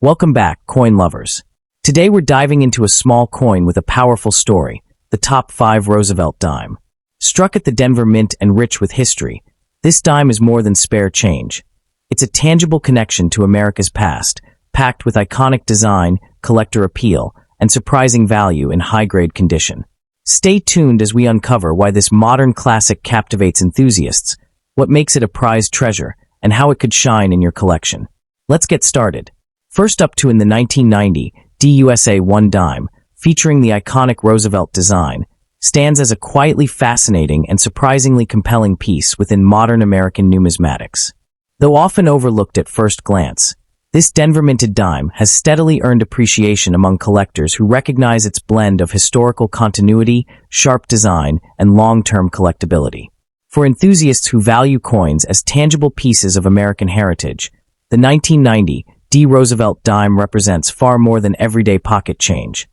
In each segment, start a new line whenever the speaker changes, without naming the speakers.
Welcome back, coin lovers. Today we're diving into a small coin with a powerful story, the top 5 Roosevelt dime. Struck at the Denver Mint and rich with history, this dime is more than spare change. It's a tangible connection to America's past, packed with iconic design, collector appeal, and surprising value in high-grade condition. Stay tuned as we uncover why this modern classic captivates enthusiasts, what makes it a prized treasure, and how it could shine in your collection. Let's get started. First up in the 1990 DUSA 1 dime, featuring the iconic Roosevelt design, stands as a quietly fascinating and surprisingly compelling piece within modern American numismatics. Though often overlooked at first glance, this Denver minted dime has steadily earned appreciation among collectors who recognize its blend of historical continuity, sharp design, and long-term collectability. For enthusiasts who value coins as tangible pieces of American heritage, the 1990 D. Roosevelt dime represents far more than everyday pocket change.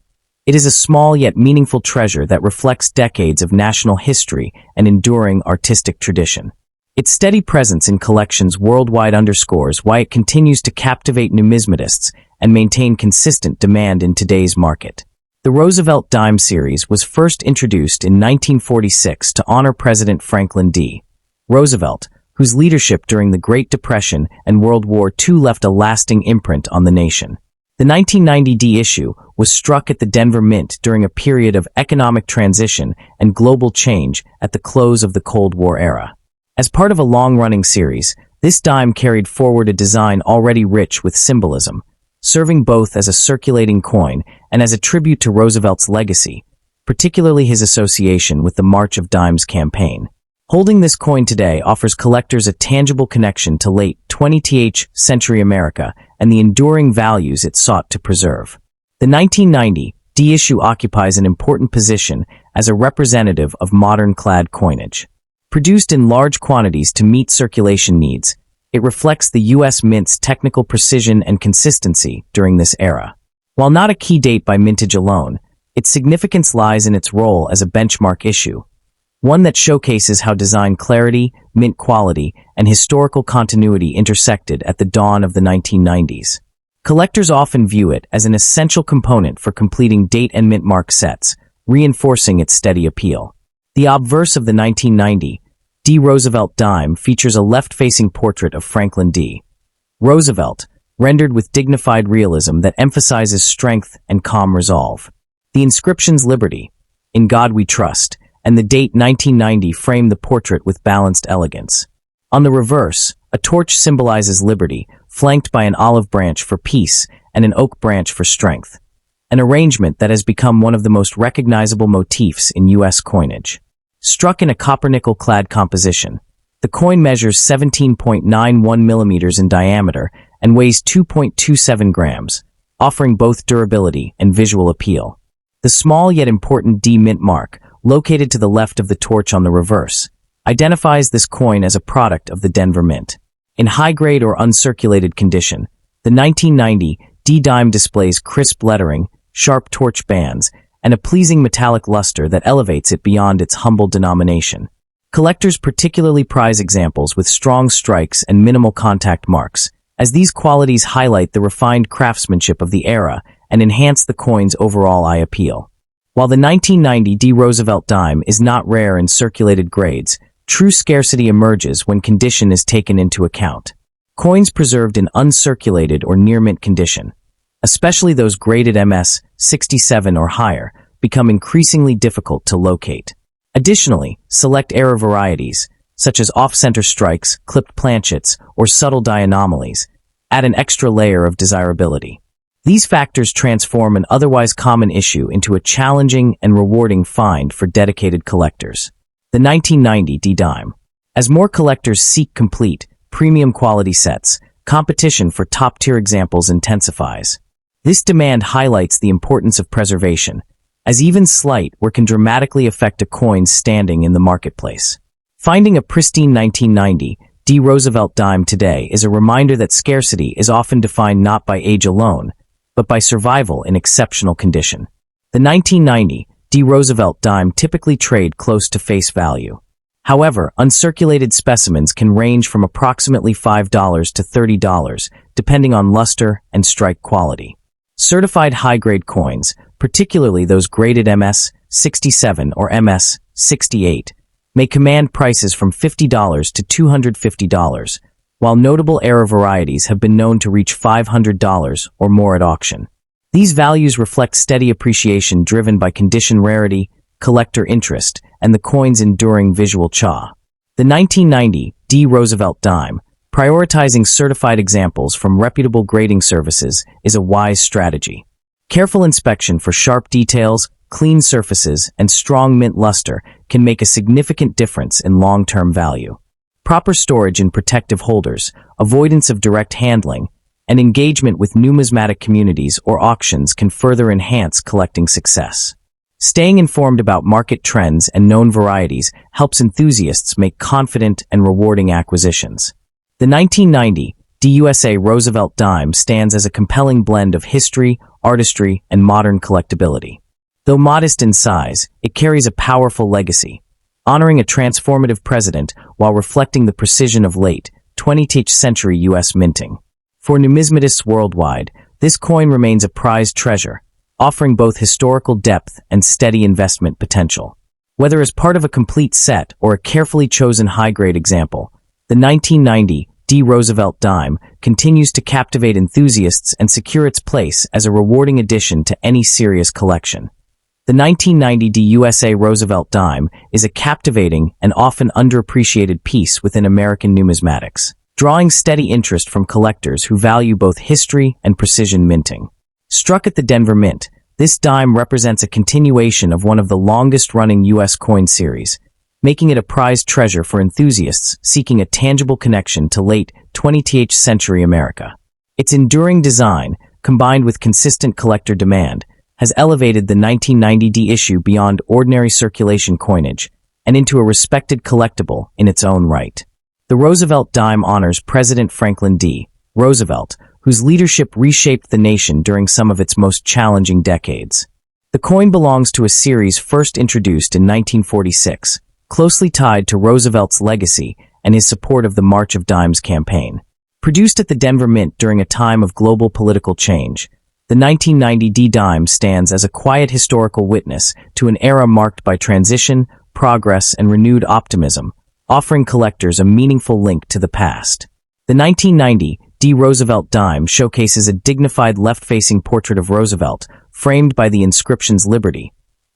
It is a small yet meaningful treasure that reflects decades of national history and enduring artistic tradition. Its steady presence in collections worldwide underscores why it continues to captivate numismatists and maintain consistent demand in today's market. The Roosevelt Dime series was first introduced in 1946 to honor President Franklin D. Roosevelt, whose leadership during the Great Depression and World War II left a lasting imprint on the nation. The 1990 D issue was struck at the Denver Mint during a period of economic transition and global change at the close of the Cold War era. As part of a long-running series, this dime carried forward a design already rich with symbolism, serving both as a circulating coin and as a tribute to Roosevelt's legacy, particularly his association with the March of Dimes campaign. Holding this coin today offers collectors a tangible connection to late 20th century America and the enduring values it sought to preserve. The 1990 D issue occupies an important position as a representative of modern clad coinage. Produced in large quantities to meet circulation needs, it reflects the U.S. Mint's technical precision and consistency during this era. While not a key date by mintage alone, its significance lies in its role as a benchmark issue, one that showcases how design clarity, mint quality, and historical continuity intersected at the dawn of the 1990s. Collectors often view it as an essential component for completing date and mint mark sets, reinforcing its steady appeal. The obverse of the 1990 D. Roosevelt dime features a left-facing portrait of Franklin D. Roosevelt, rendered with dignified realism that emphasizes strength and calm resolve. The inscriptions "Liberty," "In God We Trust," and the date 1990 frame the portrait with balanced elegance. On the reverse, a torch symbolizes liberty, flanked by an olive branch for peace and an oak branch for strength, an arrangement that has become one of the most recognizable motifs in U.S. coinage. Struck in a copper-nickel-clad composition, the coin measures 17.91 millimeters in diameter and weighs 2.27 grams, offering both durability and visual appeal. The small yet important D mint mark, located to the left of the torch on the reverse, identifies this coin as a product of the Denver Mint. In high-grade or uncirculated condition, the 1990 D dime displays crisp lettering, sharp torch bands, and a pleasing metallic luster that elevates it beyond its humble denomination. Collectors particularly prize examples with strong strikes and minimal contact marks, as these qualities highlight the refined craftsmanship of the era and enhance the coin's overall eye appeal. While the 1990 D. Roosevelt dime is not rare in circulated grades, true scarcity emerges when condition is taken into account. Coins preserved in uncirculated or near-mint condition, especially those graded MS 67 or higher, become increasingly difficult to locate. Additionally, select error varieties, such as off-center strikes, clipped planchets, or subtle die anomalies, add an extra layer of desirability. These factors transform an otherwise common issue into a challenging and rewarding find for dedicated collectors. The 1990 D dime. As more collectors seek complete, premium quality sets, competition for top-tier examples intensifies. This demand highlights the importance of preservation, as even slight work can dramatically affect a coin's standing in the marketplace. Finding a pristine 1990 D. Roosevelt dime today is a reminder that scarcity is often defined not by age alone, but by survival in exceptional condition. The 1990 D. Roosevelt dime typically trade close to face value. However, uncirculated specimens can range from approximately $5 to $30, depending on luster and strike quality. Certified high-grade coins, particularly those graded MS 67 or MS 68, may command prices from $50 to $250, while notable era varieties have been known to reach $500 or more at auction. These values reflect steady appreciation driven by condition rarity, collector interest, and the coin's enduring visual charm. The 1990 D. Roosevelt Dime, prioritizing certified examples from reputable grading services, is a wise strategy. Careful inspection for sharp details, clean surfaces, and strong mint luster can make a significant difference in long-term value. Proper storage in protective holders, avoidance of direct handling, and engagement with numismatic communities or auctions can further enhance collecting success. Staying informed about market trends and known varieties helps enthusiasts make confident and rewarding acquisitions. The 1990 DUSA Roosevelt Dime stands as a compelling blend of history, artistry, and modern collectability. Though modest in size, it carries a powerful legacy, honoring a transformative president while reflecting the precision of late 20th century U.S. minting. For numismatists worldwide, this coin remains a prized treasure, offering both historical depth and steady investment potential. Whether as part of a complete set or a carefully chosen high-grade example, the 1990 D. Roosevelt Dime continues to captivate enthusiasts and secure its place as a rewarding addition to any serious collection. The 1990 DUSA Roosevelt Dime is a captivating and often underappreciated piece within American numismatics, drawing steady interest from collectors who value both history and precision minting. Struck at the Denver Mint, this dime represents a continuation of one of the longest-running U.S. coin series, making it a prized treasure for enthusiasts seeking a tangible connection to late 20th century America. Its enduring design, combined with consistent collector demand, has elevated the 1990 D issue beyond ordinary circulation coinage and into a respected collectible in its own right. The Roosevelt Dime honors President Franklin D. Roosevelt, whose leadership reshaped the nation during some of its most challenging decades. The coin belongs to a series first introduced in 1946, closely tied to Roosevelt's legacy and his support of the March of Dimes campaign. Produced at the Denver Mint during a time of global political change, the 1990 D dime stands as a quiet historical witness to an era marked by transition, progress, and renewed optimism, offering collectors a meaningful link to the past. The 1990 D. Roosevelt Dime showcases a dignified left-facing portrait of Roosevelt, framed by the inscriptions Liberty,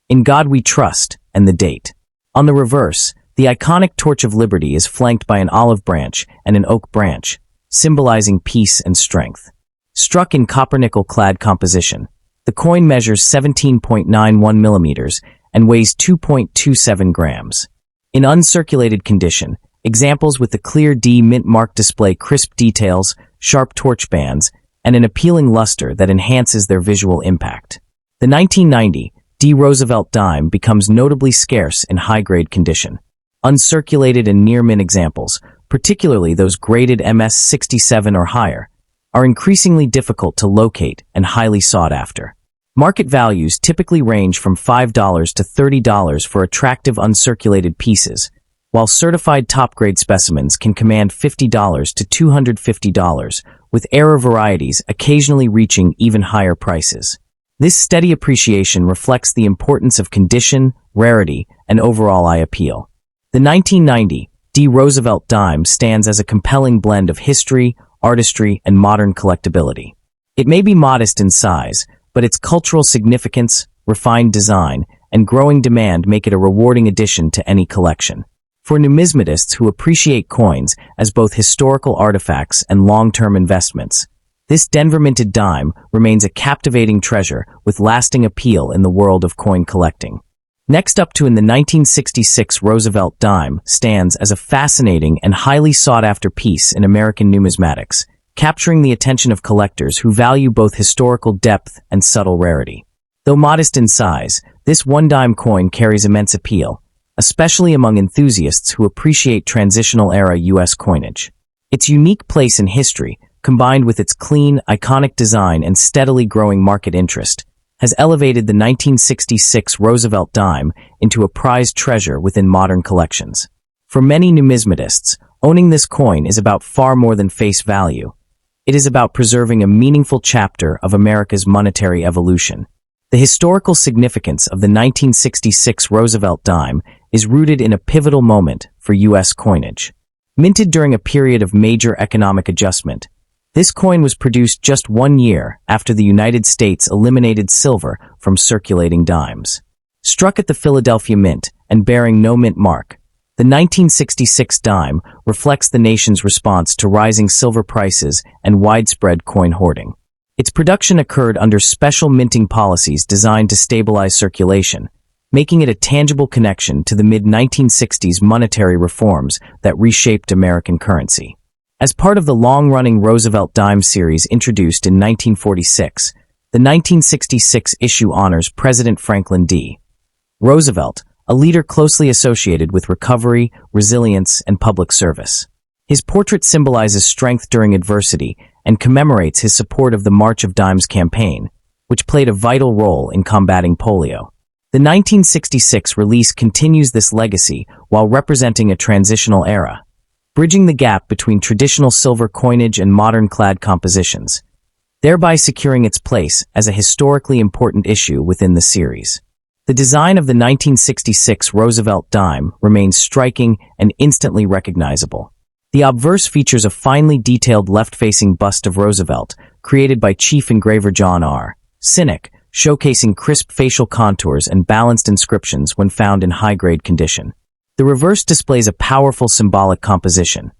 In God We Trust, and the date. On the reverse, the iconic Torch of Liberty is flanked by an olive branch and an oak branch, symbolizing peace and strength. Struck in copper-nickel-clad composition, the coin measures 17.91 millimeters and weighs 2.27 grams. In uncirculated condition, examples with the clear D mint mark display crisp details, sharp torch bands, and an appealing luster that enhances their visual impact. The 1990 D. Roosevelt Dime becomes notably scarce in high-grade condition. Uncirculated and near-mint examples, particularly those graded MS 67 or higher, are increasingly difficult to locate and highly sought after. Market values typically range from $5 to $30 for attractive uncirculated pieces, while certified top-grade specimens can command $50 to $250, with error varieties occasionally reaching even higher prices. This steady appreciation reflects the importance of condition, rarity, and overall eye appeal. The 1990 D. Roosevelt Dime stands as a compelling blend of history, artistry, and modern collectability. It may be modest in size, but its cultural significance, refined design, and growing demand make it a rewarding addition to any collection. For numismatists who appreciate coins as both historical artifacts and long-term investments, this Denver-minted dime remains a captivating treasure with lasting appeal in the world of coin collecting. Next up in the 1966 Roosevelt Dime stands as a fascinating and highly sought-after piece in American numismatics, capturing the attention of collectors who value both historical depth and subtle rarity. Though modest in size, this one-dime coin carries immense appeal, especially among enthusiasts who appreciate transitional-era U.S. coinage. Its unique place in history, combined with its clean, iconic design and steadily growing market interest, has elevated the 1966 Roosevelt Dime into a prized treasure within modern collections. For many numismatists, owning this coin is about far more than face value. It is about preserving a meaningful chapter of America's monetary evolution. The historical significance of the 1966 Roosevelt dime is rooted in a pivotal moment for U.S. coinage. Minted during a period of major economic adjustment, this coin was produced just 1 year after the United States eliminated silver from circulating dimes. Struck at the Philadelphia Mint and bearing no mint mark, the 1966 dime reflects the nation's response to rising silver prices and widespread coin hoarding. Its production occurred under special minting policies designed to stabilize circulation, making it a tangible connection to the mid-1960s monetary reforms that reshaped American currency. As part of the long-running Roosevelt Dime series introduced in 1946, the 1966 issue honors President Franklin D. Roosevelt, a leader closely associated with recovery, resilience, and public service. His portrait symbolizes strength during adversity and commemorates his support of the March of Dimes campaign, which played a vital role in combating polio. The 1966 release continues this legacy while representing a transitional era, bridging the gap between traditional silver coinage and modern clad compositions, thereby securing its place as a historically important issue within the series. The design of the 1966 Roosevelt dime remains striking and instantly recognizable. The obverse features a finely detailed left-facing bust of Roosevelt, created by chief engraver John R. Sinek, showcasing crisp facial contours and balanced inscriptions when found in high-grade condition. The reverse displays a powerful symbolic composition,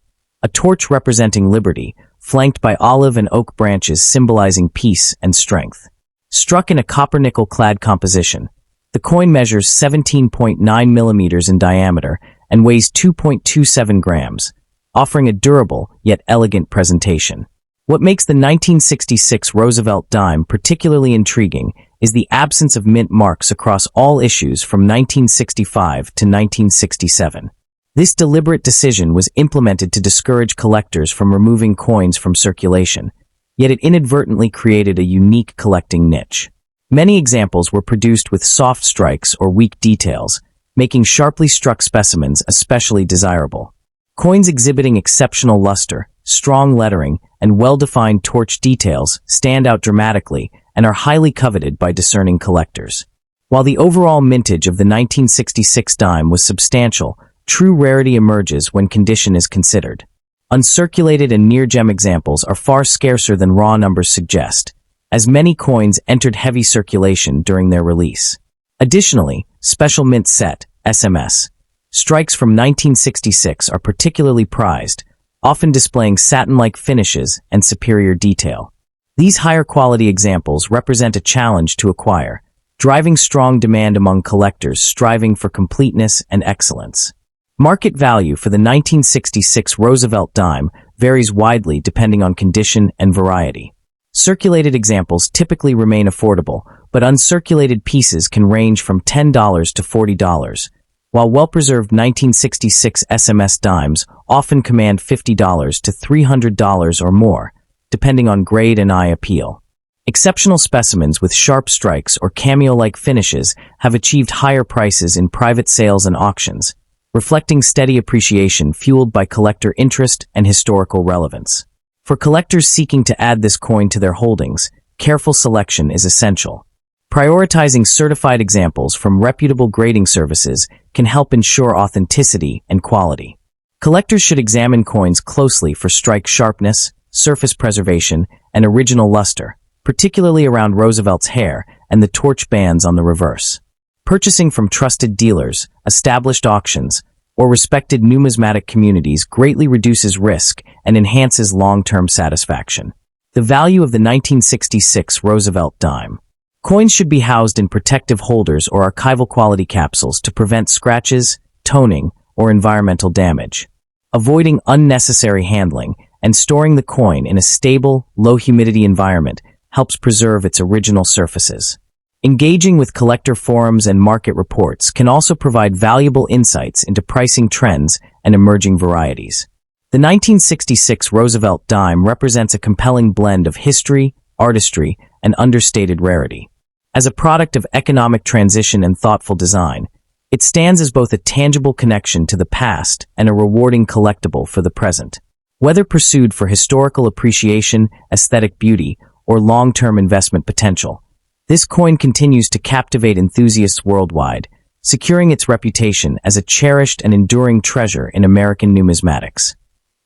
a torch representing liberty, flanked by olive and oak branches symbolizing peace and strength. Struck in a copper-nickel clad composition, the coin measures 17.9 millimeters in diameter and weighs 2.27 grams, offering a durable yet elegant presentation. What makes the 1966 Roosevelt dime particularly intriguing is the absence of mint marks across all issues from 1965 to 1967. This deliberate decision was implemented to discourage collectors from removing coins from circulation, yet it inadvertently created a unique collecting niche. Many examples were produced with soft strikes or weak details, making sharply struck specimens especially desirable. Coins exhibiting exceptional luster, strong lettering, and well-defined torch details stand out dramatically and are highly coveted by discerning collectors. While the overall mintage of the 1966 dime was substantial, true rarity emerges when condition is considered. Uncirculated and near-gem examples are far scarcer than raw numbers suggest, as many coins entered heavy circulation during their release. Additionally, Special Mint Set, SMS, strikes from 1966 are particularly prized, often displaying satin-like finishes and superior detail. These higher-quality examples represent a challenge to acquire, driving strong demand among collectors striving for completeness and excellence. Market value for the 1966 Roosevelt dime varies widely depending on condition and variety. Circulated examples typically remain affordable, but uncirculated pieces can range from $10 to $40, while well-preserved 1966 SMS dimes often command $50 to $300 or more, depending on grade and eye appeal. Exceptional specimens with sharp strikes or cameo-like finishes have achieved higher prices in private sales and auctions, reflecting steady appreciation fueled by collector interest and historical relevance. For collectors seeking to add this coin to their holdings, careful selection is essential. Prioritizing certified examples from reputable grading services can help ensure authenticity and quality. Collectors should examine coins closely for strike sharpness, surface preservation, and original luster, particularly around Roosevelt's hair and the torch bands on the reverse. Purchasing from trusted dealers, established auctions, or respected numismatic communities greatly reduces risk and enhances long-term satisfaction. The value of the 1966 Roosevelt dime. Coins should be housed in protective holders or archival quality capsules to prevent scratches, toning, or environmental damage. Avoiding unnecessary handling and storing the coin in a stable, low-humidity environment helps preserve its original surfaces. Engaging with collector forums and market reports can also provide valuable insights into pricing trends and emerging varieties. The 1966 Roosevelt dime represents a compelling blend of history, artistry, and understated rarity. As a product of economic transition and thoughtful design, it stands as both a tangible connection to the past and a rewarding collectible for the present. Whether pursued for historical appreciation, aesthetic beauty, or long-term investment potential, this coin continues to captivate enthusiasts worldwide, securing its reputation as a cherished and enduring treasure in American numismatics.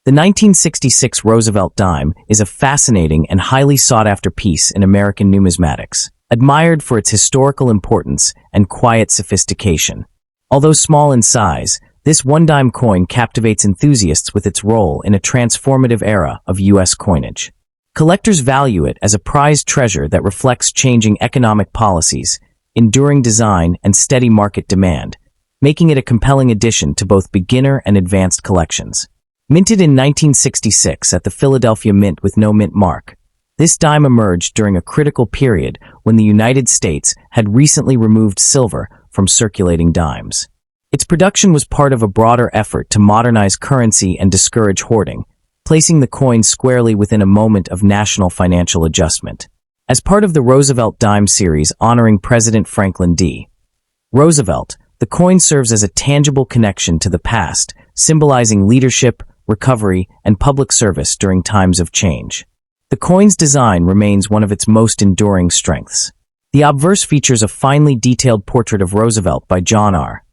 The 1966 Roosevelt Dime is a fascinating and highly sought-after piece in American numismatics, admired for its historical importance and quiet sophistication. Although small in size, this one-dime coin captivates enthusiasts with its role in a transformative era of U.S. coinage. Collectors value it as a prized treasure that reflects changing economic policies, enduring design, and steady market demand, making it a compelling addition to both beginner and advanced collections. Minted in 1966 at the Philadelphia Mint with no mint mark, this dime emerged during a critical period when the United States had recently removed silver from circulating dimes. Its production was part of a broader effort to modernize currency and discourage hoarding, placing the coin squarely within a moment of national financial adjustment. As part of the Roosevelt Dime series honoring President Franklin D. Roosevelt, the coin serves as a tangible connection to the past, symbolizing leadership, recovery, and public service during times of change. The coin's design remains one of its most enduring strengths. The obverse features a finely detailed portrait of Roosevelt by John R.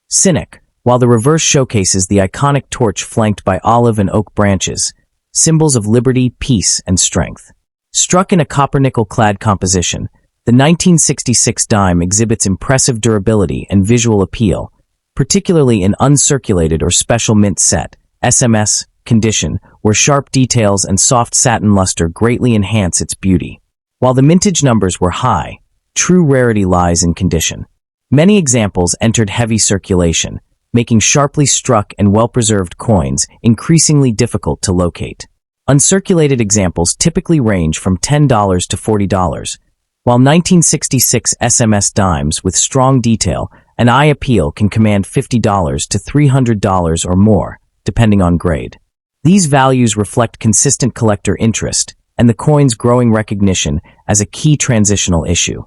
Cynic, while the reverse showcases the iconic torch flanked by olive and oak branches, symbols of liberty, peace, and strength. Struck in a copper-nickel-clad composition, the 1966 dime exhibits impressive durability and visual appeal, particularly in uncirculated or special mint set (SMS) condition, where sharp details and soft satin luster greatly enhance its beauty. While the mintage numbers were high, true rarity lies in condition. Many examples entered heavy circulation, making sharply struck and well-preserved coins increasingly difficult to locate. Uncirculated examples typically range from $10 to $40, while 1966 SMS dimes with strong detail and eye appeal can command $50 to $300 or more, depending on grade. These values reflect consistent collector interest and the coin's growing recognition as a key transitional issue.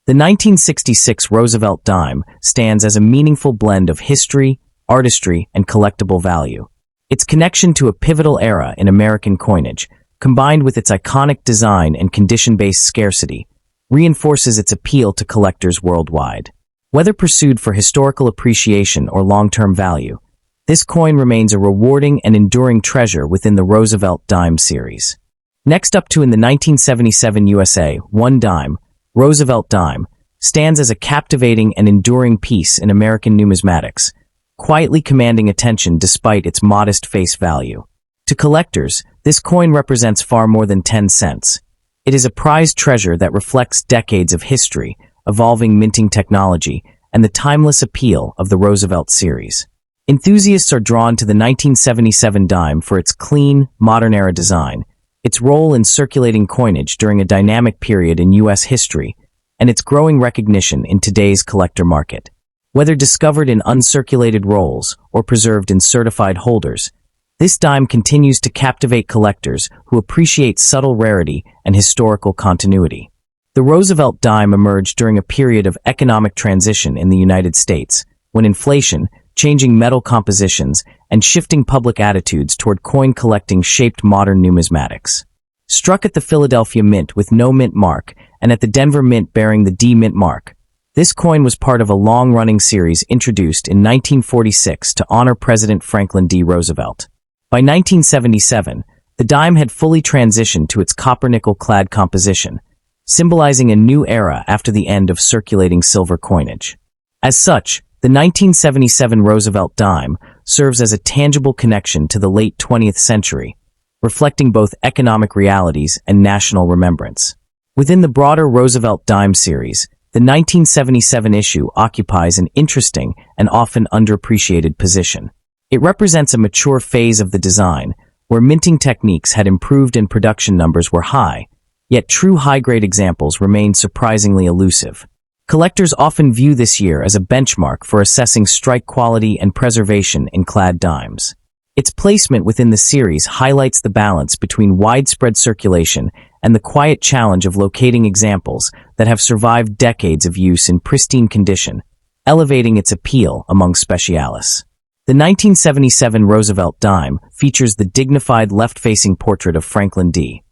The 1966 Roosevelt Dime stands as a meaningful blend of history, artistry, and collectible value. Its connection to a pivotal era in American coinage, combined with its iconic design and condition-based scarcity, reinforces its appeal to collectors worldwide. Whether pursued for historical appreciation or long-term value, this coin remains a rewarding and enduring treasure within the Roosevelt Dime series. Next up in the 1977 USA one dime, Roosevelt Dime, stands as a captivating and enduring piece in American numismatics, quietly commanding attention despite its modest face value. To collectors, this coin represents far more than 10 cents. It is a prized treasure that reflects decades of history, evolving minting technology, and the timeless appeal of the Roosevelt series. Enthusiasts are drawn to the 1977 dime for its clean, modern-era design, its role in circulating coinage during a dynamic period in U.S. history, and its growing recognition in today's collector market. Whether discovered in uncirculated rolls or preserved in certified holders, this dime continues to captivate collectors who appreciate subtle rarity and historical continuity. The Roosevelt dime emerged during a period of economic transition in the United States, when inflation, changing metal compositions, and shifting public attitudes toward coin collecting shaped modern numismatics. Struck at the Philadelphia Mint with no mint mark and at the Denver Mint bearing the D mint mark, this coin was part of a long-running series introduced in 1946 to honor President Franklin D. Roosevelt. By 1977, the dime had fully transitioned to its copper-nickel-clad composition, symbolizing a new era after the end of circulating silver coinage. As such, the 1977 Roosevelt Dime serves as a tangible connection to the late 20th century, reflecting both economic realities and national remembrance. Within the broader Roosevelt Dime series, the 1977 issue occupies an interesting and often underappreciated position. It represents a mature phase of the design, where minting techniques had improved and production numbers were high, yet true high-grade examples remained surprisingly elusive. Collectors often view this year as a benchmark for assessing strike quality and preservation in clad dimes. Its placement within the series highlights the balance between widespread circulation and the quiet challenge of locating examples that have survived decades of use in pristine condition, elevating its appeal among specialists. The 1977 Roosevelt Dime features the dignified left-facing portrait of Franklin D.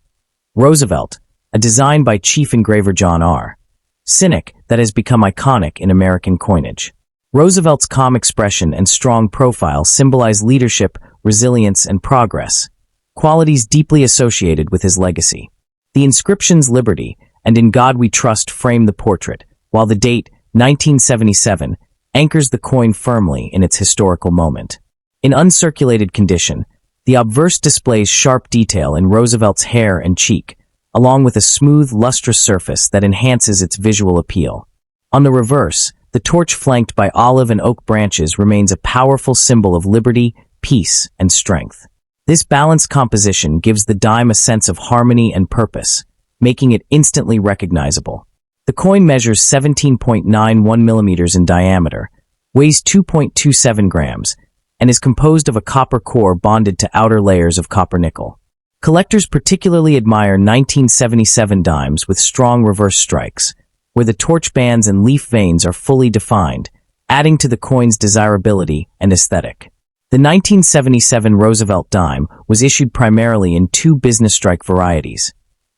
Roosevelt, a design by chief engraver John R. Cynic that has become iconic in American coinage. Roosevelt's calm expression and strong profile symbolize leadership, resilience, and progress, qualities deeply associated with his legacy. The inscriptions "Liberty" and "In God We Trust" frame the portrait, while the date, 1977, anchors the coin firmly in its historical moment. In uncirculated condition, the obverse displays sharp detail in Roosevelt's hair and cheek, along with a smooth, lustrous surface that enhances its visual appeal. On the reverse, the torch flanked by olive and oak branches remains a powerful symbol of liberty, peace, and strength. This balanced composition gives the dime a sense of harmony and purpose, making it instantly recognizable. The coin measures 17.91 millimeters in diameter, weighs 2.27 grams, and is composed of a copper core bonded to outer layers of copper nickel. Collectors particularly admire 1977 dimes with strong reverse strikes, where the torch bands and leaf veins are fully defined, adding to the coin's desirability and aesthetic. The 1977 Roosevelt Dime was issued primarily in two business strike varieties: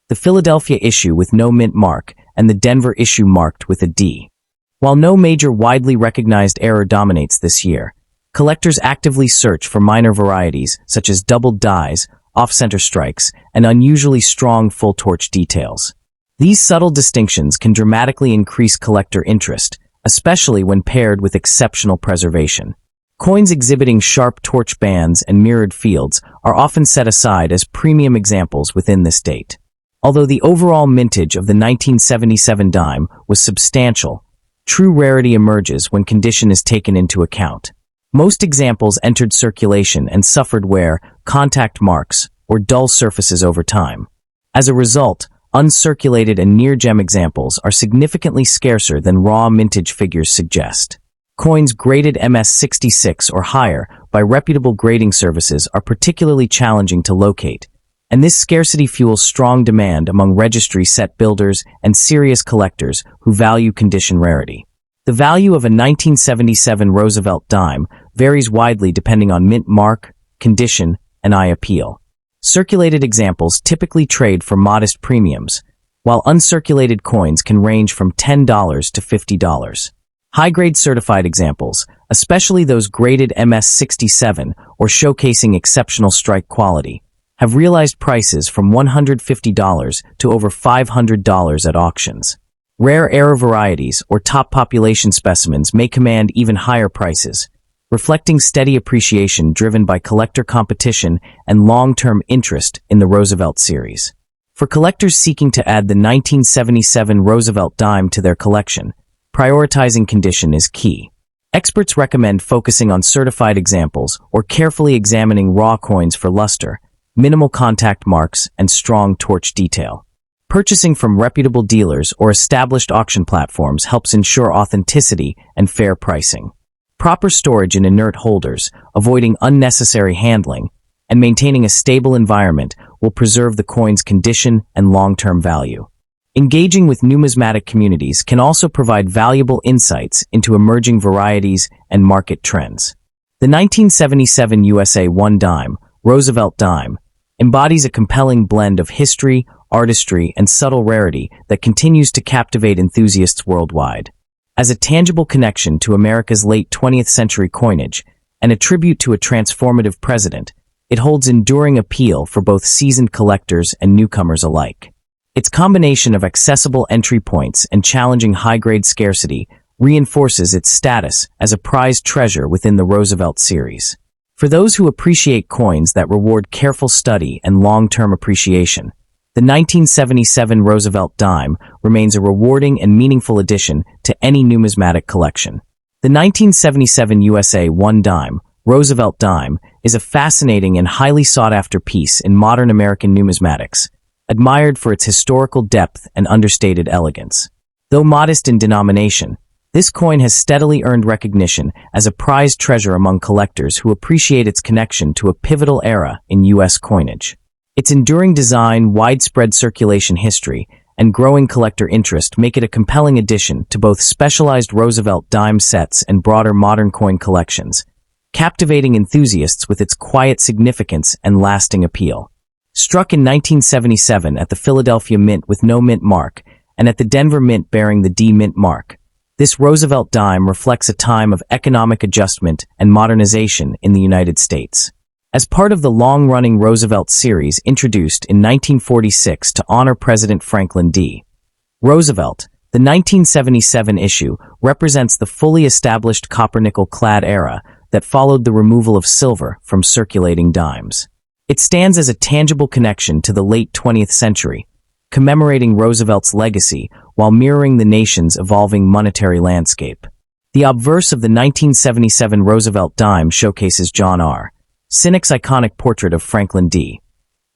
the Philadelphia issue with no mint mark and the Denver issue marked with a D. While no major widely recognized error dominates this year, collectors actively search for minor varieties such as doubled dies, off-center strikes, and unusually strong full torch details. These subtle distinctions can dramatically increase collector interest, especially when paired with exceptional preservation. Coins exhibiting sharp torch bands and mirrored fields are often set aside as premium examples within this date. Although the overall mintage of the 1977 dime was substantial, true rarity emerges when condition is taken into account. Most examples entered circulation and suffered wear, contact marks, or dull surfaces over time. As a result, uncirculated and near-gem examples are significantly scarcer than raw mintage figures suggest. Coins graded MS-66 or higher by reputable grading services are particularly challenging to locate, and this scarcity fuels strong demand among registry set builders and serious collectors who value condition rarity. The value of a 1977 Roosevelt dime varies widely depending on mint mark, condition, and eye appeal. Circulated examples typically trade for modest premiums, while uncirculated coins can range from $10 to $50. High-grade certified examples, especially those graded MS-67 or showcasing exceptional strike quality, have realized prices from $150 to over $500 at auctions. Rare error varieties or top population specimens may command even higher prices, reflecting steady appreciation driven by collector competition and long-term interest in the Roosevelt series. For collectors seeking to add the 1977 Roosevelt dime to their collection, prioritizing condition is key. Experts recommend focusing on certified examples or carefully examining raw coins for luster, minimal contact marks, and strong torch detail. Purchasing from reputable dealers or established auction platforms helps ensure authenticity and fair pricing. Proper storage in inert holders, avoiding unnecessary handling, and maintaining a stable environment will preserve the coin's condition and long-term value. Engaging with numismatic communities can also provide valuable insights into emerging varieties and market trends. The 1977 USA 1 dime, Roosevelt dime, embodies a compelling blend of history, artistry, and subtle rarity that continues to captivate enthusiasts worldwide. As a tangible connection to America's late 20th century coinage and a tribute to a transformative president, it holds enduring appeal for both seasoned collectors and newcomers alike. Its combination of accessible entry points and challenging high-grade scarcity reinforces its status as a prized treasure within the Roosevelt series. For those who appreciate coins that reward careful study and long-term appreciation, the 1977 Roosevelt dime remains a rewarding and meaningful addition to any numismatic collection. The 1977 USA 1 dime, Roosevelt dime, is a fascinating and highly sought-after piece in modern American numismatics, admired for its historical depth and understated elegance. Though modest in denomination, this coin has steadily earned recognition as a prized treasure among collectors who appreciate its connection to a pivotal era in U.S. coinage. Its enduring design, widespread circulation history, and growing collector interest make it a compelling addition to both specialized Roosevelt dime sets and broader modern coin collections, captivating enthusiasts with its quiet significance and lasting appeal. Struck in 1977 at the Philadelphia Mint with no mint mark, and at the Denver Mint bearing the D Mint mark, this Roosevelt dime reflects a time of economic adjustment and modernization in the United States. As part of the long-running Roosevelt series introduced in 1946 to honor President Franklin D. Roosevelt, the 1977 issue represents the fully established copper-nickel-clad era that followed the removal of silver from circulating dimes. It stands as a tangible connection to the late 20th century, commemorating Roosevelt's legacy while mirroring the nation's evolving monetary landscape. The obverse of the 1977 Roosevelt dime showcases John R. Sinek's iconic portrait of Franklin D.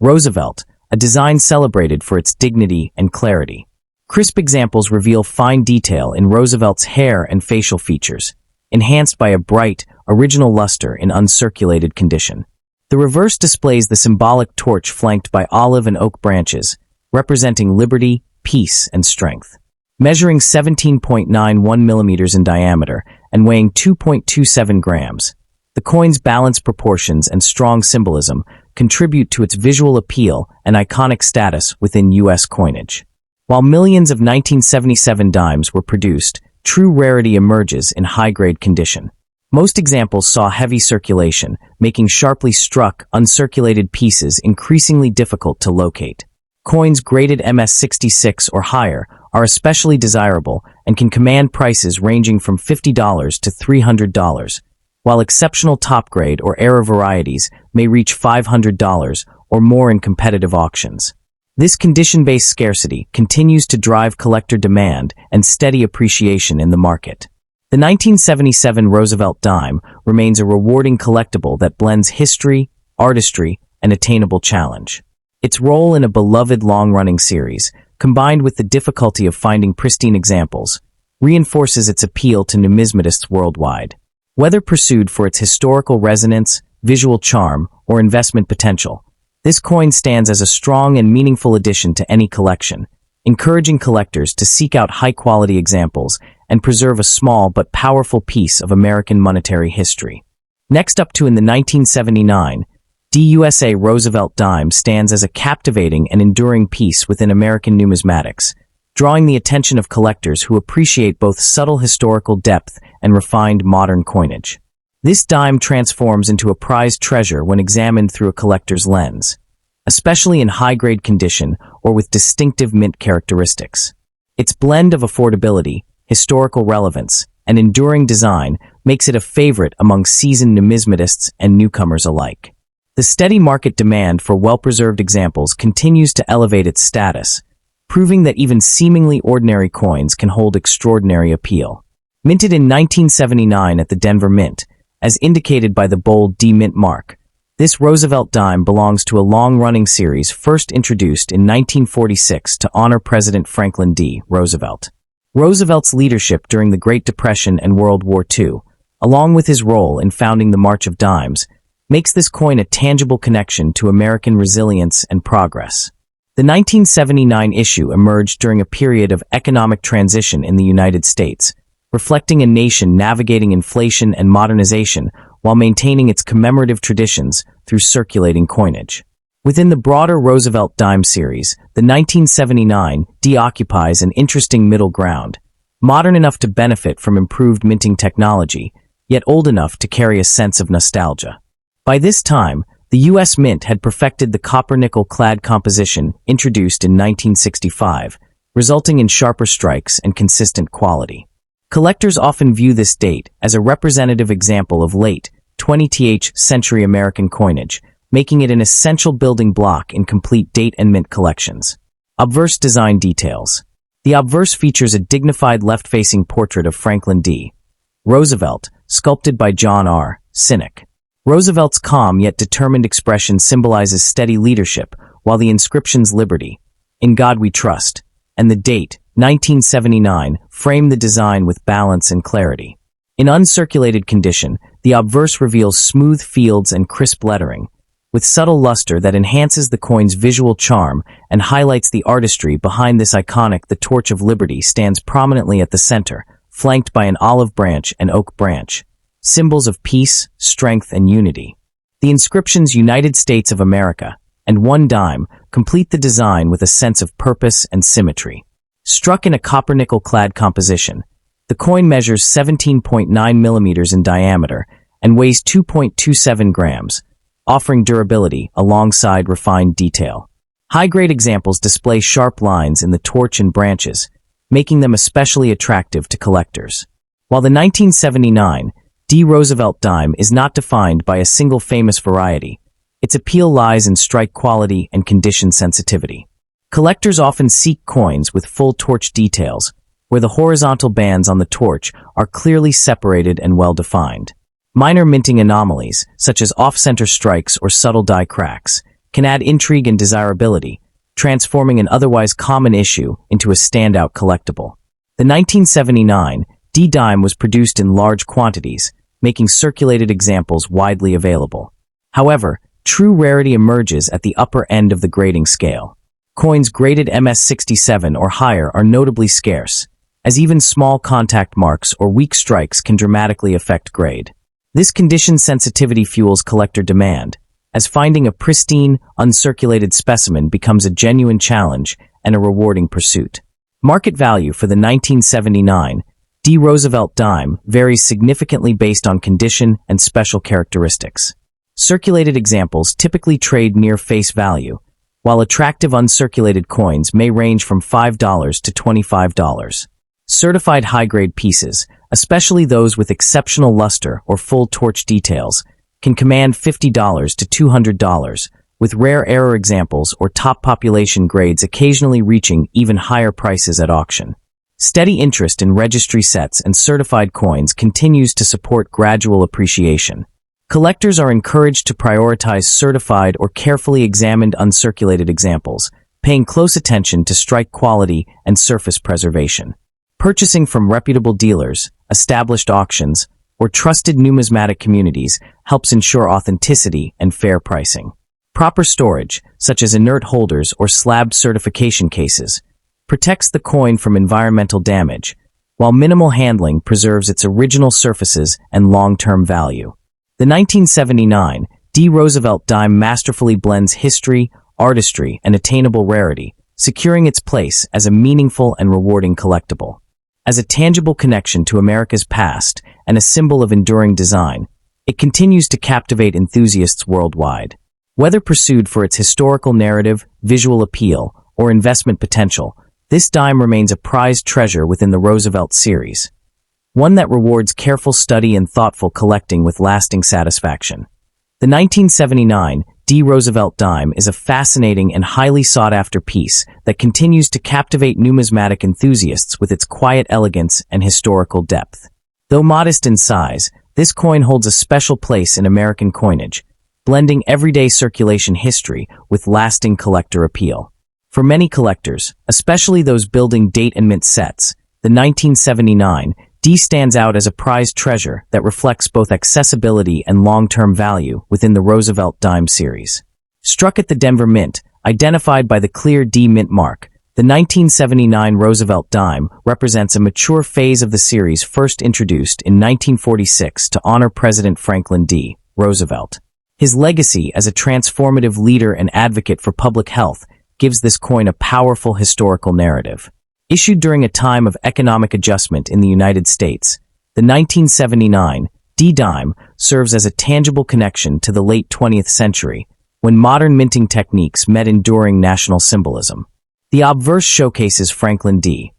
Roosevelt, a design celebrated for its dignity and clarity. Crisp examples reveal fine detail in Roosevelt's hair and facial features, enhanced by a bright, original luster in uncirculated condition. The reverse displays the symbolic torch flanked by olive and oak branches, representing liberty, peace, and strength. Measuring 17.91 millimeters in diameter and weighing 2.27 grams, the coin's balanced proportions and strong symbolism contribute to its visual appeal and iconic status within U.S. coinage. While millions of 1977 dimes were produced, true rarity emerges in high-grade condition. Most examples saw heavy circulation, making sharply struck, uncirculated pieces increasingly difficult to locate. Coins graded MS-66 or higher are especially desirable and can command prices ranging from $50 to $300, while exceptional top-grade or error varieties may reach $500 or more in competitive auctions. This condition-based scarcity continues to drive collector demand and steady appreciation in the market. The 1977 Roosevelt dime remains a rewarding collectible that blends history, artistry, and attainable challenge. Its role in a beloved long-running series, combined with the difficulty of finding pristine examples, reinforces its appeal to numismatists worldwide. Whether pursued for its historical resonance, visual charm, or investment potential, this coin stands as a strong and meaningful addition to any collection, encouraging collectors to seek out high-quality examples and preserve a small but powerful piece of American monetary history. Next up in the 1979, DUSA Roosevelt dime stands as a captivating and enduring piece within American numismatics, drawing the attention of collectors who appreciate both subtle historical depth and refined modern coinage. This dime transforms into a prized treasure when examined through a collector's lens, especially in high-grade condition or with distinctive mint characteristics. Its blend of affordability, historical relevance, and enduring design makes it a favorite among seasoned numismatists and newcomers alike. The steady market demand for well-preserved examples continues to elevate its status, proving that even seemingly ordinary coins can hold extraordinary appeal. Minted in 1979 at the Denver Mint, as indicated by the bold D Mint mark, this Roosevelt dime belongs to a long-running series first introduced in 1946 to honor President Franklin D. Roosevelt. Roosevelt's leadership during the Great Depression and World War II, along with his role in founding the March of Dimes, makes this coin a tangible connection to American resilience and progress. The 1979 issue emerged during a period of economic transition in the United States, reflecting a nation navigating inflation and modernization while maintaining its commemorative traditions through circulating coinage. Within the broader Roosevelt dime series, the 1979 D occupies an interesting middle ground, modern enough to benefit from improved minting technology, yet old enough to carry a sense of nostalgia. By this time, the U.S. Mint had perfected the copper-nickel-clad composition introduced in 1965, resulting in sharper strikes and consistent quality. Collectors often view this date as a representative example of late 20th century American coinage, making it an essential building block in complete date and mint collections. Obverse design details. The obverse features a dignified left-facing portrait of Franklin D. Roosevelt, sculpted by John R. Sinek. Roosevelt's calm yet determined expression symbolizes steady leadership, while the inscriptions "Liberty," "In God We Trust," and the date, 1979, frame the design with balance and clarity. In uncirculated condition, the obverse reveals smooth fields and crisp lettering, with subtle luster that enhances the coin's visual charm and highlights the artistry behind this iconic. The Torch of Liberty stands prominently at the center, flanked by an olive branch and oak branch, symbols of peace, strength, and unity. The inscriptions United States of America and one dime complete the design with a sense of purpose and symmetry. Struck in a copper-nickel-clad composition, the coin measures 17.9 millimeters in diameter and weighs 2.27 grams, offering durability alongside refined detail. High-grade examples display sharp lines in the torch and branches, making them especially attractive to collectors. While the 1979 D. Roosevelt dime is not defined by a single famous variety, its appeal lies in strike quality and condition sensitivity. Collectors often seek coins with full torch details, where the horizontal bands on the torch are clearly separated and well-defined. Minor minting anomalies, such as off-center strikes or subtle die cracks, can add intrigue and desirability, transforming an otherwise common issue into a standout collectible. The 1979 D dime was produced in large quantities, making circulated examples widely available. However, true rarity emerges at the upper end of the grading scale. Coins graded MS-67 or higher are notably scarce, as even small contact marks or weak strikes can dramatically affect grade. This condition sensitivity fuels collector demand, as finding a pristine, uncirculated specimen becomes a genuine challenge and a rewarding pursuit. Market value for the 1979 D. Roosevelt dime varies significantly based on condition and special characteristics. Circulated examples typically trade near face value, while attractive uncirculated coins may range from $5 to $25. Certified high-grade pieces, especially those with exceptional luster or full torch details, can command $50 to $200, with rare error examples or top population grades occasionally reaching even higher prices at auction. Steady interest in registry sets and certified coins continues to support gradual appreciation. Collectors are encouraged to prioritize certified or carefully examined uncirculated examples, paying close attention to strike quality and surface preservation. Purchasing from reputable dealers, established auctions, or trusted numismatic communities helps ensure authenticity and fair pricing. Proper storage, such as inert holders or slabbed certification cases, protects the coin from environmental damage, while minimal handling preserves its original surfaces and long-term value. The 1979 D. Roosevelt dime masterfully blends history, artistry, and attainable rarity, securing its place as a meaningful and rewarding collectible. As a tangible connection to America's past and a symbol of enduring design, it continues to captivate enthusiasts worldwide. Whether pursued for its historical narrative, visual appeal, or investment potential, this dime remains a prized treasure within the Roosevelt series, one that rewards careful study and thoughtful collecting with lasting satisfaction. The 1979 D. Roosevelt dime is a fascinating and highly sought-after piece that continues to captivate numismatic enthusiasts with its quiet elegance and historical depth. Though modest in size, this coin holds a special place in American coinage, blending everyday circulation history with lasting collector appeal. For many collectors, especially those building date and mint sets, the 1979 D stands out as a prized treasure that reflects both accessibility and long-term value within the Roosevelt dime series. Struck at the Denver Mint, identified by the clear D mint mark, the 1979 Roosevelt dime represents a mature phase of the series first introduced in 1946 to honor President Franklin D. Roosevelt. His legacy as a transformative leader and advocate for public health gives this coin a powerful historical narrative. Issued during a time of economic adjustment in the United States, the 1979 D dime serves as a tangible connection to the late 20th century, when modern minting techniques met enduring national symbolism. The obverse showcases Franklin D.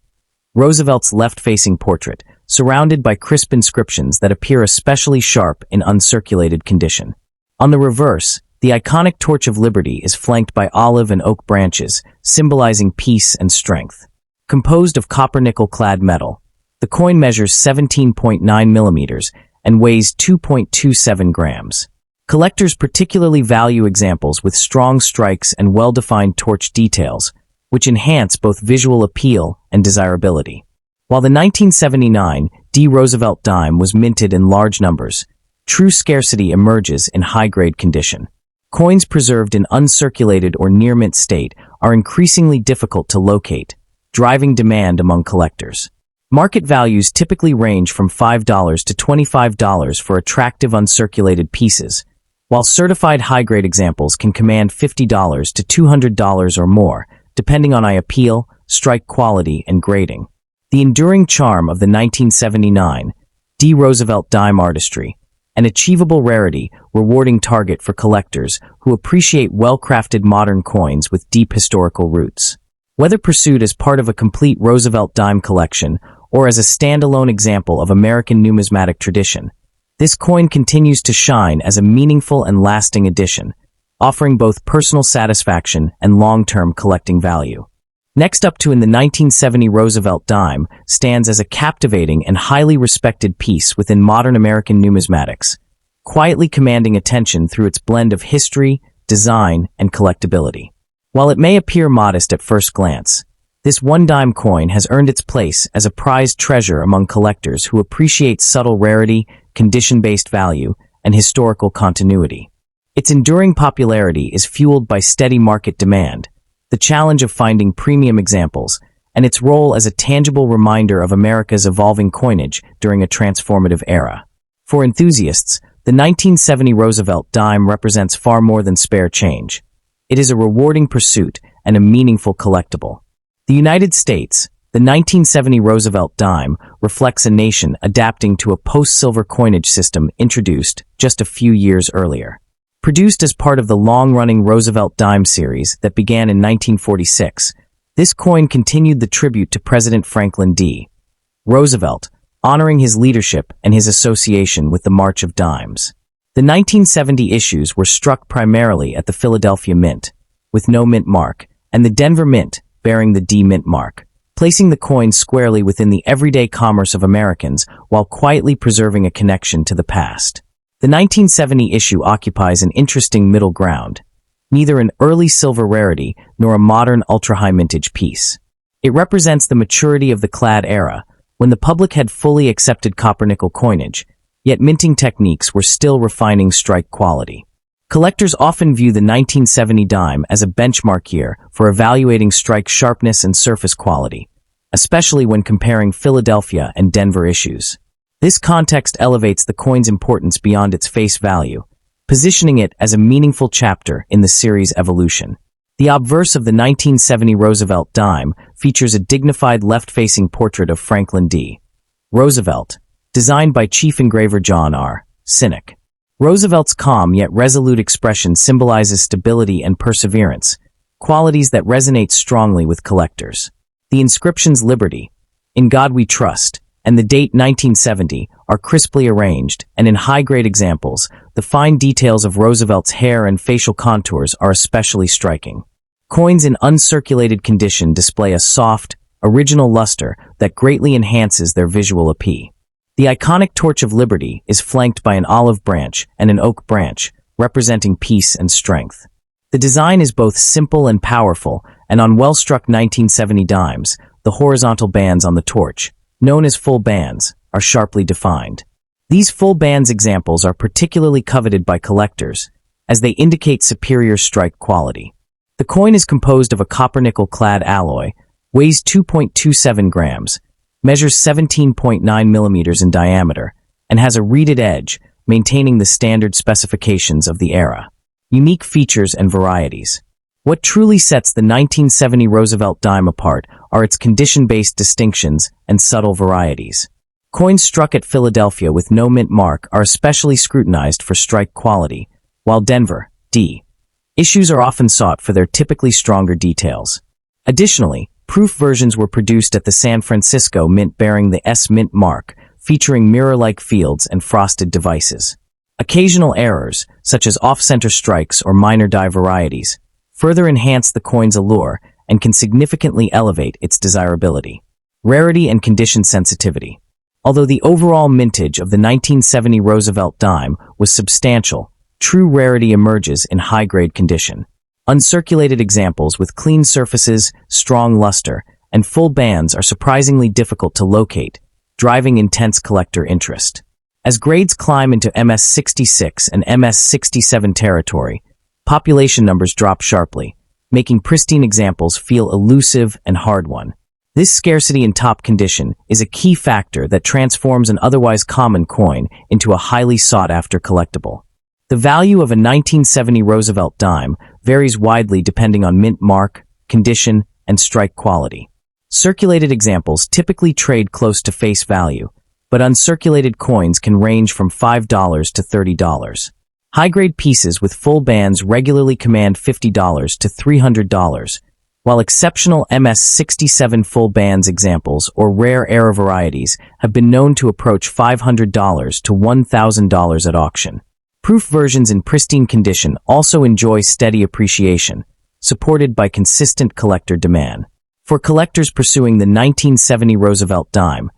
Roosevelt's left-facing portrait, surrounded by crisp inscriptions that appear especially sharp in uncirculated condition. On the reverse, the iconic Torch of Liberty is flanked by olive and oak branches, symbolizing peace and strength. Composed of copper-nickel-clad metal, the coin measures 17.9 millimeters and weighs 2.27 grams. Collectors particularly value examples with strong strikes and well-defined torch details, which enhance both visual appeal and desirability. While the 1979 D. Roosevelt dime was minted in large numbers, true scarcity emerges in high-grade condition. Coins preserved in uncirculated or near-mint state are increasingly difficult to locate, driving demand among collectors. Market values typically range from $5 to $25 for attractive uncirculated pieces, while certified high-grade examples can command $50 to $200 or more, depending on eye appeal, strike quality, and grading. The enduring charm of the 1979 D. Roosevelt Dime artistry, an achievable rarity, rewarding target for collectors who appreciate well-crafted modern coins with deep historical roots. Whether pursued as part of a complete Roosevelt dime collection or as a standalone example of American numismatic tradition, this coin continues to shine as a meaningful and lasting addition, offering both personal satisfaction and long-term collecting value. Next up in the 1970 Roosevelt dime stands as a captivating and highly respected piece within modern American numismatics, quietly commanding attention through its blend of history, design, and collectability. While it may appear modest at first glance, this one-dime coin has earned its place as a prized treasure among collectors who appreciate subtle rarity, condition-based value, and historical continuity. Its enduring popularity is fueled by steady market demand, the challenge of finding premium examples, and its role as a tangible reminder of America's evolving coinage during a transformative era. For enthusiasts, the 1970 Roosevelt dime represents far more than spare change. It is a rewarding pursuit and a meaningful collectible. The United States, the 1970 Roosevelt dime reflects a nation adapting to a post-silver coinage system introduced just a few years earlier. Produced as part of the long-running Roosevelt dime series that began in 1946, this coin continued the tribute to President Franklin D. Roosevelt, honoring his leadership and his association with the March of Dimes. The 1970 issues were struck primarily at the Philadelphia Mint, with no mint mark, and the Denver Mint, bearing the D Mint mark, placing the coin squarely within the everyday commerce of Americans while quietly preserving a connection to the past. The 1970 issue occupies an interesting middle ground, neither an early silver rarity nor a modern ultra-high mintage piece. It represents the maturity of the clad era, when the public had fully accepted copper-nickel coinage, yet minting techniques were still refining strike quality. Collectors often view the 1970 dime as a benchmark year for evaluating strike sharpness and surface quality, especially when comparing Philadelphia and Denver issues. This context elevates the coin's importance beyond its face value, positioning it as a meaningful chapter in the series' evolution. The obverse of the 1970 Roosevelt dime features a dignified left-facing portrait of Franklin D. Roosevelt, designed by Chief Engraver John R. Sinek. Roosevelt's calm yet resolute expression symbolizes stability and perseverance, qualities that resonate strongly with collectors. The inscriptions "Liberty," "In God We Trust," and the date 1970 are crisply arranged, and in high-grade examples, the fine details of Roosevelt's hair and facial contours are especially striking. Coins in uncirculated condition display a soft, original luster that greatly enhances their visual appeal. The iconic Torch of Liberty is flanked by an olive branch and an oak branch, representing peace and strength. The design is both simple and powerful, and on well-struck 1970 dimes, the horizontal bands on the torch, known as full bands, are sharply defined. These full bands examples are particularly coveted by collectors, as they indicate superior strike quality. The coin is composed of a copper-nickel clad alloy, weighs 2.27 grams, measures 17.9 millimeters in diameter, and has a reeded edge, maintaining the standard specifications of the era. Unique features and varieties. What truly sets the 1970 Roosevelt dime apart are its condition-based distinctions and subtle varieties. Coins struck at Philadelphia with no mint mark are especially scrutinized for strike quality, while Denver, D. issues are often sought for their typically stronger details. Additionally, proof versions were produced at the San Francisco Mint bearing the S Mint mark, featuring mirror-like fields and frosted devices. Occasional errors, such as off-center strikes or minor die varieties, further enhance the coin's allure and can significantly elevate its desirability. Rarity and condition sensitivity. Although the overall mintage of the 1970 Roosevelt dime was substantial, true rarity emerges in high-grade condition. Uncirculated examples with clean surfaces, strong luster, and full bands are surprisingly difficult to locate, driving intense collector interest. As grades climb into MS-66 and MS-67 territory, population numbers drop sharply, making pristine examples feel elusive and hard-won. This scarcity in top condition is a key factor that transforms an otherwise common coin into a highly sought-after collectible. The value of a 1970 Roosevelt dime varies widely depending on mint mark, condition, and strike quality. Circulated examples typically trade close to face value, but uncirculated coins can range from $5 to $30. High-grade pieces with full bands regularly command $50 to $300, while exceptional MS-67 full bands examples or rare era varieties have been known to approach $500 to $1,000 at auction. Proof versions in pristine condition also enjoy steady appreciation, supported by consistent collector demand. For collectors pursuing the 1970 Roosevelt dime,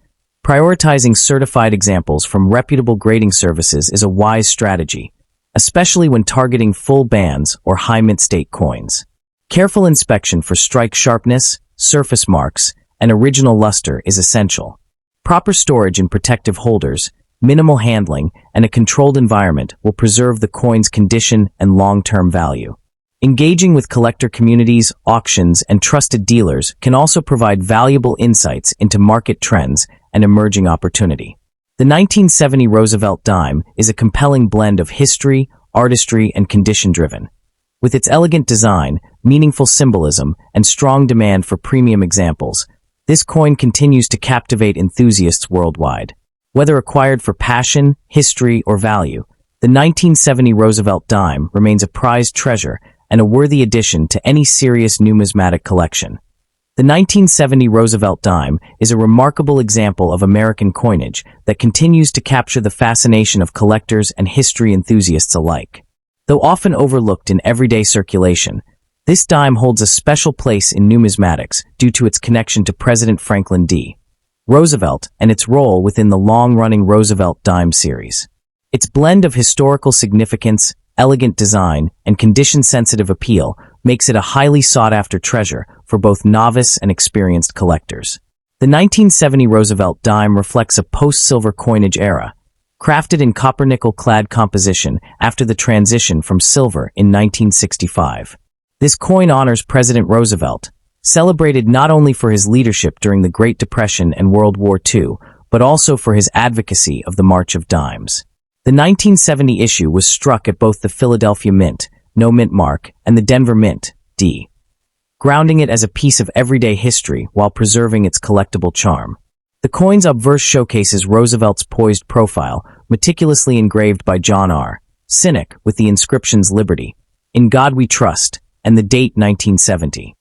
prioritizing certified examples from reputable grading services is a wise strategy, especially when targeting full bands or high mint state coins. Careful inspection for strike sharpness, surface marks, and original luster is essential. Proper storage in protective holders, minimal handling, and a controlled environment will preserve the coin's condition and long-term value. Engaging with collector communities, auctions, and trusted dealers can also provide valuable insights into market trends and emerging opportunity. The 1970 Roosevelt dime is a compelling blend of history, artistry, and condition-driven. With its elegant design, meaningful symbolism, and strong demand for premium examples, this coin continues to captivate enthusiasts worldwide. Whether acquired for passion, history, or value, the 1970 Roosevelt dime remains a prized treasure and a worthy addition to any serious numismatic collection. The 1970 Roosevelt dime is a remarkable example of American coinage that continues to capture the fascination of collectors and history enthusiasts alike. Though often overlooked in everyday circulation, this dime holds a special place in numismatics due to its connection to President Franklin D. Roosevelt and its role within the long-running Roosevelt dime series. Its blend of historical significance, elegant design, and condition-sensitive appeal makes it a highly sought-after treasure for both novice and experienced collectors. The 1970 Roosevelt dime reflects a post-silver coinage era, crafted in copper-nickel-clad composition after the transition from silver in 1965. This coin honors President Roosevelt, celebrated not only for his leadership during the Great Depression and World War II, but also for his advocacy of the March of Dimes. The 1970 issue was struck at both the Philadelphia Mint, no mint mark, and the Denver Mint, D, grounding it as a piece of everyday history while preserving its collectible charm. The coin's obverse showcases Roosevelt's poised profile, meticulously engraved by John R. Cynic with the inscriptions Liberty, In God We Trust, and the date 1970.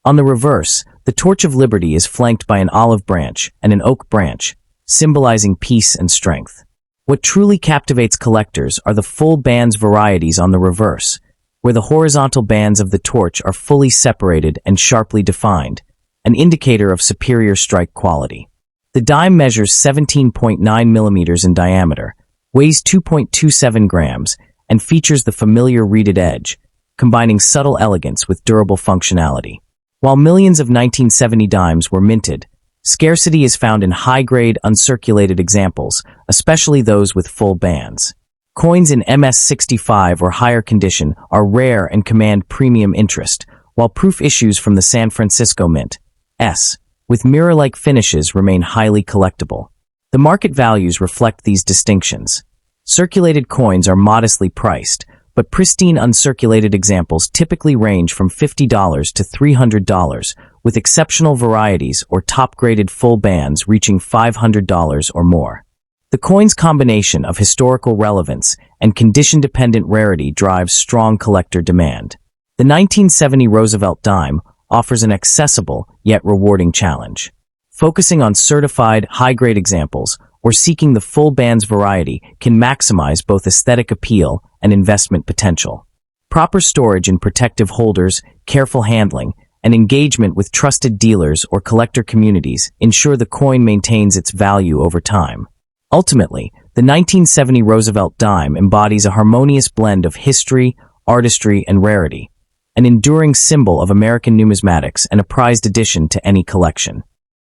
On the reverse, the Torch of Liberty is flanked by an olive branch and an oak branch, symbolizing peace and strength. What truly captivates collectors are the full bands varieties on the reverse, where the horizontal bands of the torch are fully separated and sharply defined, an indicator of superior strike quality. The dime measures 17.9 millimeters in diameter, weighs 2.27 grams, and features the familiar reeded edge, combining subtle elegance with durable functionality. While millions of 1970 dimes were minted, scarcity is found in high-grade, uncirculated examples, especially those with full bands. Coins in MS-65 or higher condition are rare and command premium interest, while proof issues from the San Francisco Mint, S, with mirror-like finishes remain highly collectible. The market values reflect these distinctions. Circulated coins are modestly priced, but pristine uncirculated examples typically range from $50 to $300, with exceptional varieties or top-graded full bands reaching $500 or more. The coin's combination of historical relevance and condition-dependent rarity drives strong collector demand. The 1970 Roosevelt dime offers an accessible yet rewarding challenge. Focusing on certified, high-grade examples or seeking the full bands variety can maximize both aesthetic appeal and investment potential. Proper storage in protective holders, careful handling, and engagement with trusted dealers or collector communities ensure the coin maintains its value over time. Ultimately, the 1970 Roosevelt dime embodies a harmonious blend of history, artistry, and rarity, an enduring symbol of American numismatics and a prized addition to any collection.